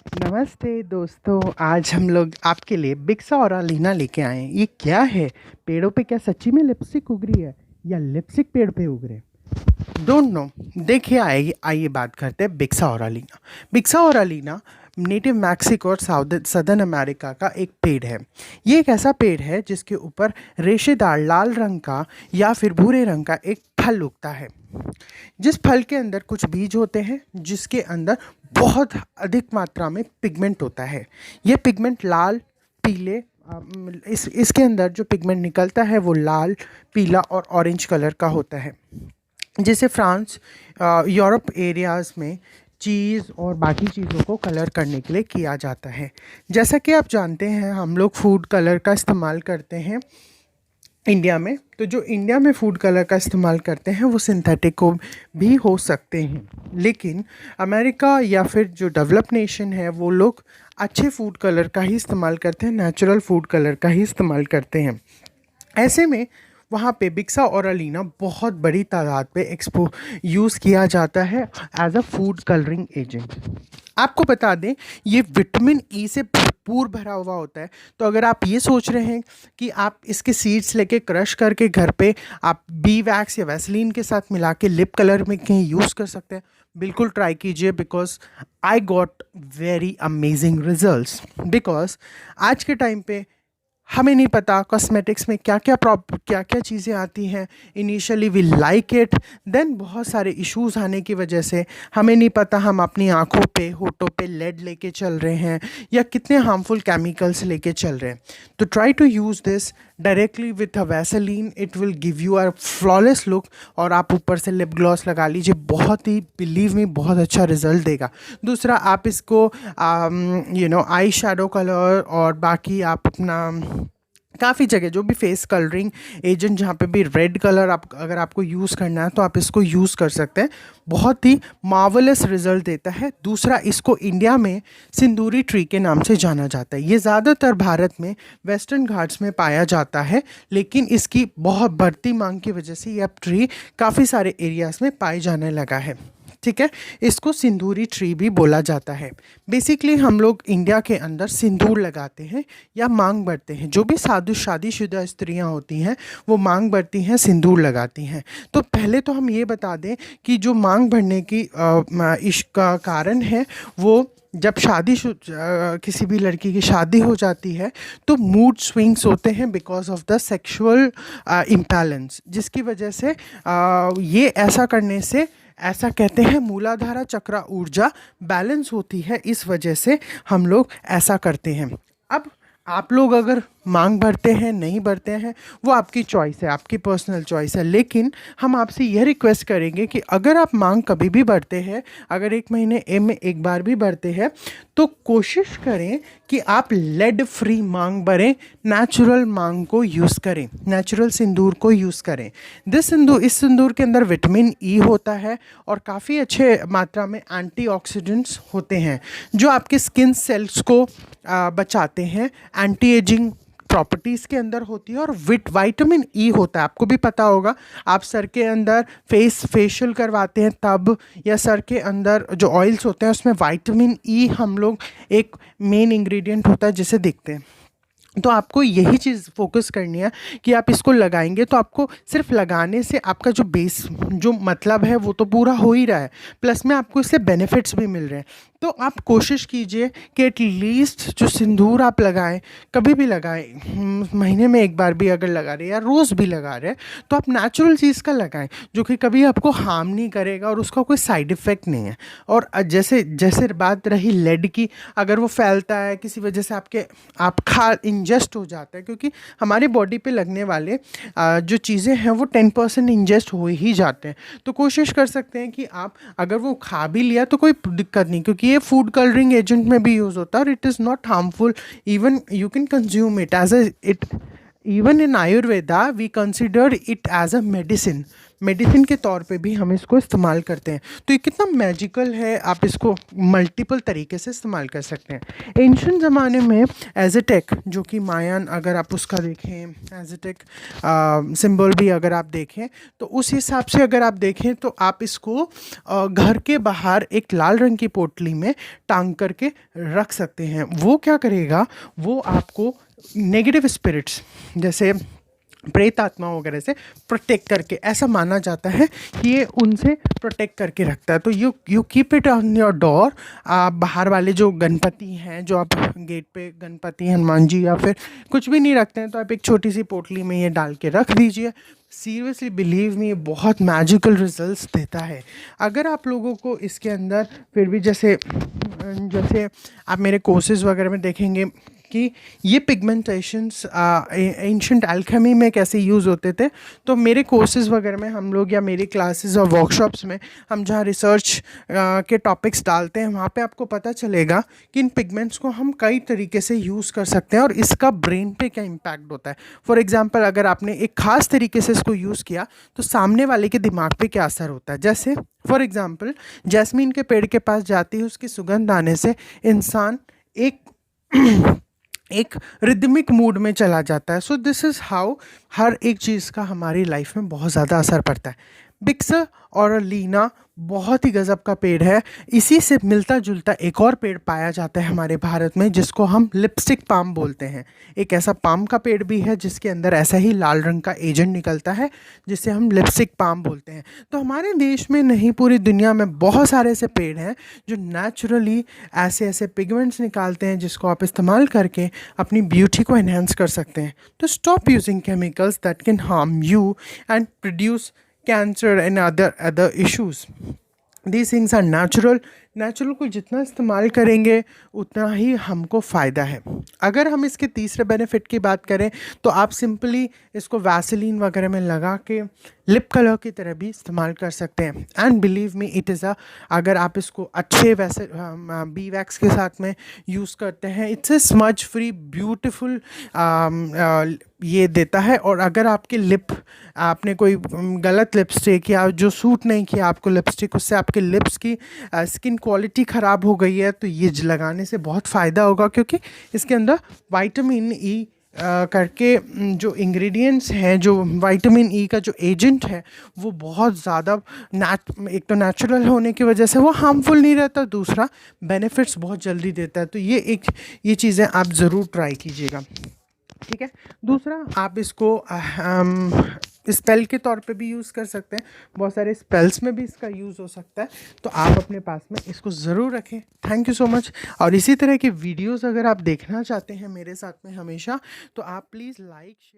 नमस्ते दोस्तों। आज हम लोग आपके लिए बिक्सा और अलीना लेके आए हैं। ये क्या है? पेड़ों पे क्या सच्ची में लिपस्टिक उग रही है या लिपस्टिक पेड़ पे उग रहे? Don't know. देखिए, आइए आइए बात करते हैं बिक्सा और अलीना। बिक्सा और अलीना नेटिव मैक्सिको और सदर्न अमेरिका का एक पेड़ है। ये एक ऐसा पेड़ है जिसके ऊपर रेशेदार लाल रंग का या फिर भूरे रंग का एक फल उगता है। जिस फल के अंदर कुछ बीज होते हैं जिसके अंदर बहुत अधिक मात्रा में पिगमेंट होता है। ये पिगमेंट लाल, पीले, इसके अंदर जो पिगमेंट निकलता है वो लाल, पीला और ऑरेंज कलर का होता है। जैसे फ्रांस, यूरोप एरियाज़ में चीज़ और बाकी चीज़ों को कलर करने के लिए किया जाता है। जैसा कि आप जानते हैं, हम लोग फूड कलर का इस्तेमाल करते हैं इंडिया में। तो जो इंडिया में फूड कलर का इस्तेमाल करते हैं वो सिंथेटिक को भी हो सकते हैं, लेकिन अमेरिका या फिर जो डेवलप नेशन है वो लोग अच्छे फूड कलर का ही इस्तेमाल करते हैं, नेचुरल फूड कलर का ही इस्तेमाल करते हैं। ऐसे में वहाँ पे बिक्सा और अलीना बहुत बड़ी तादाद पे यूज़ किया जाता है as a food colouring agent. आपको बता दें, ये विटामिन ई से भरपूर भरा हुआ होता है। तो अगर आप ये सोच रहे हैं कि आप इसके सीड्स लेके क्रश करके घर पे आप बी वैक्स या वैसलीन के साथ मिला के लिप कलर में कहीं यूज़ कर सकते हैं, बिल्कुल ट्राई कीजिए। Because I got very amazing results. Because आज के टाइम पे हमें नहीं पता कॉस्मेटिक्स में क्या क्या चीज़ें आती हैं। Initially we like it, then बहुत सारे इश्यूज़ आने की वजह से हमें नहीं पता हम अपनी आँखों पे, होठों पे लेड लेके चल रहे हैं या कितने हार्मफुल केमिकल्स लेके चल रहे हैं। तो try to use this directly with a Vaseline, it will give you a flawless look. और आप ऊपर से लिप ग्लॉस लगा लीजिए, बहुत ही, बिलीव मी, बहुत अच्छा रिजल्ट देगा। दूसरा, आप इसको आई शेडो कलर और बाकी आप अपना काफ़ी जगह जो भी फेस कलरिंग एजेंट, जहाँ पे भी रेड कलर आप अगर आपको यूज़ करना है तो आप इसको यूज़ कर सकते हैं। बहुत ही मार्वलस रिजल्ट देता है। दूसरा, इसको इंडिया में सिंदूरी ट्री के नाम से जाना जाता है। ये ज़्यादातर भारत में वेस्टर्न घाट्स में पाया जाता है, लेकिन इसकी बहुत बढ़ती मांग की वजह से ये अब ट्री काफ़ी सारे एरियाज़ में पाए जाने लगा है। ठीक है, इसको सिंदूरी ट्री भी बोला जाता है। बेसिकली हम लोग इंडिया के अंदर सिंदूर लगाते हैं या मांग भरते हैं। जो भी शादीशुदा स्त्रियां होती हैं वो मांग भरती हैं, सिंदूर लगाती हैं। तो पहले तो हम ये बता दें कि जो मांग भरने की इसका कारण है, वो जब किसी भी लड़की की शादी हो जाती है तो मूड स्विंग्स होते हैं because of the sexual imbalance, जिसकी वजह से ये ऐसा करने से, ऐसा कहते हैं, मूलाधारा चक्र ऊर्जा बैलेंस होती है। इस वजह से हम लोग ऐसा करते हैं। अब आप लोग अगर मांग भरते हैं, नहीं भरते हैं, वो आपकी चॉइस है, आपकी पर्सनल चॉइस है। लेकिन हम आपसे यह रिक्वेस्ट करेंगे कि अगर आप मांग कभी भी भरते हैं, अगर एक महीने में एक बार भी भरते हैं, तो कोशिश करें कि आप लेड फ्री मांग भरें, नेचुरल मांग को यूज़ करें, नेचुरल सिंदूर को यूज़ करें। इस सिंदूर के अंदर विटामिन ई होता है और काफ़ी अच्छे मात्रा में एंटीऑक्सीडेंट्स होते हैं जो आपके स्किन सेल्स को बचाते हैं। एंटी एजिंग प्रॉपर्टीज़ के अंदर होती है। और विटामिन ई होता है, आपको भी पता होगा, आप सर के अंदर फेशियल करवाते हैं तब, या सर के अंदर जो ऑयल्स होते हैं उसमें विटामिन ई हम लोग एक मेन इंग्रेडिएंट होता है जिसे देखते हैं। तो आपको यही चीज़ फोकस करनी है कि आप इसको लगाएंगे तो आपको सिर्फ लगाने से आपका जो बेस, जो मतलब है, वो तो पूरा हो ही रहा है, प्लस में आपको इससे बेनिफिट्स भी मिल रहे हैं। तो आप कोशिश कीजिए कि एटलीस्ट जो सिंदूर आप लगाएं, कभी भी लगाएं, महीने में एक बार भी अगर लगा रहे हैं या रोज़ भी लगा रहे हैं, तो आप नेचुरल चीज़ का लगाएं जो कि कभी आपको हार्म नहीं करेगा और उसका कोई साइड इफ़ेक्ट नहीं है। और जैसे जैसे बात रही लेड की, अगर वो फैलता है किसी वजह से आप इंजेस्ट हो जाता है, क्योंकि हमारी बॉडी पे लगने वाले जो चीज़ें हैं वो 10% इंजेस्ट हो ही जाते हैं। तो कोशिश कर सकते हैं कि आप अगर वो खा भी लिया तो कोई दिक्कत नहीं, क्योंकि ये फूड कलरिंग एजेंट में भी यूज़ होता है और it is not harmful. Even you can consume it as even in Ayurveda we consider it as a medicine. Medicine के तौर पे भी हम इसको इस्तेमाल करते हैं। तो ये कितना मैजिकल है, आप इसको मल्टीपल तरीके से इस्तेमाल कर सकते हैं। एंशिएंट ज़माने में एज़टेक, जो कि मायन अगर आप उसका देखें एज़टेक सिंबल भी अगर आप देखें, तो उस हिसाब से अगर आप देखें तो आप इसको घर के बाहर एक लाल रंग की पोटली में टांग करके रख सकते हैं। वो क्या करेगा, वो आपको नेगेटिव स्पिरिट्स जैसे प्रेत आत्मा वगैरह से प्रोटेक्ट करके, ऐसा माना जाता है कि ये उनसे प्रोटेक्ट करके रखता है। तो you keep it on your door. आप बाहर वाले जो गणपति हैं, जो आप गेट पे गणपति हनुमान जी या फिर कुछ भी नहीं रखते हैं, तो आप एक छोटी सी पोटली में ये डाल के रख दीजिए। सीरियसली बिलीव मी, ये बहुत मैजिकल रिजल्ट्स देता है। अगर आप लोगों को इसके अंदर फिर भी जैसे आप मेरे कोर्सेज़ वगैरह में देखेंगे कि ये पिगमेंटेशंस एंशिएंट अल्केमी में कैसे यूज़ होते थे, तो मेरे कोर्सेज़ वगैरह में हम लोग या मेरी क्लासेस और वर्कशॉप्स में हम जहाँ रिसर्च के टॉपिक्स डालते हैं, वहाँ पे आपको पता चलेगा कि इन पिगमेंट्स को हम कई तरीके से यूज़ कर सकते हैं और इसका ब्रेन पे क्या इम्पैक्ट होता है। फॉर एग्जांपल, अगर आपने एक ख़ास तरीके से इसको यूज़ किया तो सामने वाले के दिमाग पे क्या असर होता है। जैसे फॉर एग्जांपल, जैस्मीन के पेड़ के पास जाती है, उसकी सुगंध आने से इंसान एक रिदमिक मूड में चला जाता है। सो दिस इज़ हाउ हर एक चीज़ का हमारी लाइफ में बहुत ज़्यादा असर पड़ता है। बिक्स और लीना बहुत ही गज़ब का पेड़ है। इसी से मिलता जुलता एक और पेड़ पाया जाता है हमारे भारत में, जिसको हम लिपस्टिक पाम बोलते हैं। एक ऐसा पाम का पेड़ भी है जिसके अंदर ऐसा ही लाल रंग का एजेंट निकलता है, जिसे हम लिपस्टिक पाम बोलते हैं। तो हमारे देश में नहीं, पूरी दुनिया में बहुत सारे ऐसे पेड़ हैं जो नेचुरली ऐसे ऐसे पिगमेंट्स निकालते हैं, जिसको आप इस्तेमाल करके अपनी ब्यूटी को एनहेंस कर सकते हैं। तो stop using chemicals that can harm you and produce cancer and other issues. These things are natural को जितना इस्तेमाल करेंगे उतना ही हमको फ़ायदा है। अगर हम इसके तीसरे बेनिफिट की बात करें तो आप सिंपली इसको वैसलीन वगैरह में लगा के लिप कलर की तरह भी इस्तेमाल कर सकते हैं। And believe me, it is अगर आप इसको अच्छे वैसे बी वैक्स के साथ में यूज़ करते हैं, it's a smudge free beautiful ये देता है। और अगर आपके लिप, आपने कोई गलत लिपस्टिक या जो सूट नहीं किया आपको लिपस्टिक, उससे आपके लिप्स की स्किन क्वालिटी ख़राब हो गई है, तो ये लगाने से बहुत फ़ायदा होगा, क्योंकि इसके अंदर विटामिन ई करके जो इंग्रेडिएंट्स हैं, जो विटामिन ई का जो एजेंट है, वो बहुत ज़्यादा एक तो नेचुरल होने की वजह से वो हार्मफुल नहीं रहता, दूसरा बेनिफिट्स बहुत जल्दी देता है। तो ये चीज़ें आप ज़रूर ट्राई कीजिएगा, ठीक है। दूसरा, आप इसको स्पेल के तौर पे भी यूज़ कर सकते हैं। बहुत सारे स्पेल्स में भी इसका यूज़ हो सकता है, तो आप अपने पास में इसको ज़रूर रखें। Thank you so much. और इसी तरह के वीडियोस अगर आप देखना चाहते हैं मेरे साथ में हमेशा, तो आप प्लीज़ लाइक शेयर